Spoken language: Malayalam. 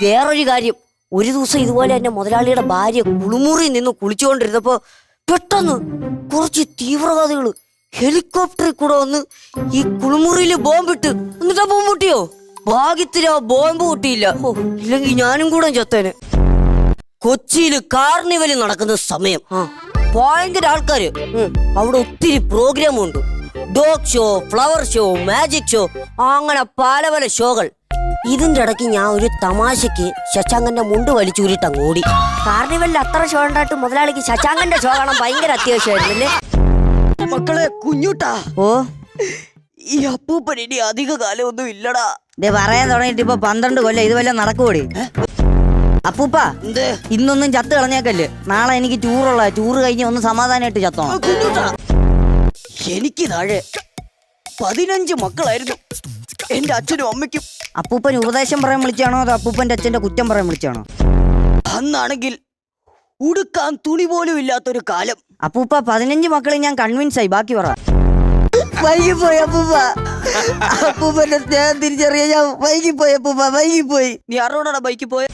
വേറൊരു കാര്യം, ഒരു ദിവസം ഇതുപോലെ എന്നെ മുതലാളിയുടെ ഭാര്യ കുളിമുറി നിന്ന് കുളിച്ചുകൊണ്ടിരുന്നപ്പോ പെട്ടെന്ന് കുറച്ച് തീവ്രവാദികള് ഹെലികോപ്റ്ററിൽ കൂടെ വന്ന് ഈ കുളിമുറിയില് ബോംബിട്ട്. എന്നിട്ടാ ബോംബ് പൊട്ടിയോ? ഭാഗ്യത്തില് ആ ബോംബ് പൊട്ടിയില്ല. ഇല്ലെങ്കിൽ ഞാനും കൂടെ ചത്തേന്. കൊച്ചിയില് കാർണിവല് നടക്കുന്ന സമയം, ഭയങ്കര ആൾക്കാര്. അവിടെ ഒത്തിരി പ്രോഗ്രാം ഉണ്ട്. Dog show, flower show, magic show, അങ്ങനെ പല പല ഷോകൾ. ഇതിന്റെ ഇടയ്ക്ക് ഞാൻ ഒരു തമാശക്ക് ശശാങ്കന്റെ മുണ്ട് വലിച്ചൂരിട്ട് അങ്ങോടി. കാർണിവലിൽ അത്ര ഷോ ഉണ്ടായിട്ട് മുതലാളിക്ക് ശശാങ്കന്റെ ഷോ കാണാൻ ഭയങ്കര അത്യാവശ്യമായിരുന്നല്ലേ. മക്കളെ കുഞ്ഞുട്ടാ, ഓ ഈ അപ്പൂപ്പൻ ഇനി അധിക കാലം ഒന്നും ഇല്ലടാ. പറയാൻ തുടങ്ങിട്ട് ഇപ്പൊ 12 കൊല്ലം. ഇത് വല്ലതും നടക്കൂടി? അപ്പൂപ്പ ഇന്നൊന്നും ചത്ത് കളഞ്ഞേക്കല്ലേ. നാളെ എനിക്ക് ടൂറുള്ള. ടൂറ് കഴിഞ്ഞ് ഒന്ന് സമാധാനമായിട്ട് ചത്തോണം. കുഞ്ഞുട്ടാ, എനിക്ക് താഴെ 15 മക്കളായിരുന്നു എന്റെ അച്ഛനും അമ്മയ്ക്കും. അപ്പൂപ്പൻ ഉപദേശം പറയാൻ വിളിച്ചാണോ അതോ അപ്പൂപ്പന്റെ അച്ഛന്റെ കുറ്റം പറയാൻ വിളിച്ചാണോ? അന്നാണെങ്കിൽ ഉടുക്കാൻ തുണി പോലും ഇല്ലാത്തൊരു കാലം. അപ്പൂപ്പ 15 മക്കളെ ഞാൻ കൺവിൻസ് ആയി. ബാക്കി പറ. വൈകിപ്പോയി അപ്പൂപ്പ. അപ്പൂപ്പന്റെ സ്നേഹം തിരിച്ചറിയാൻ ഞാൻ വൈകിപ്പോയി അപ്പൂപ്പ, വൈകിപ്പോയി. നീ ആരോടാ ബൈക്കിൽ പോയ?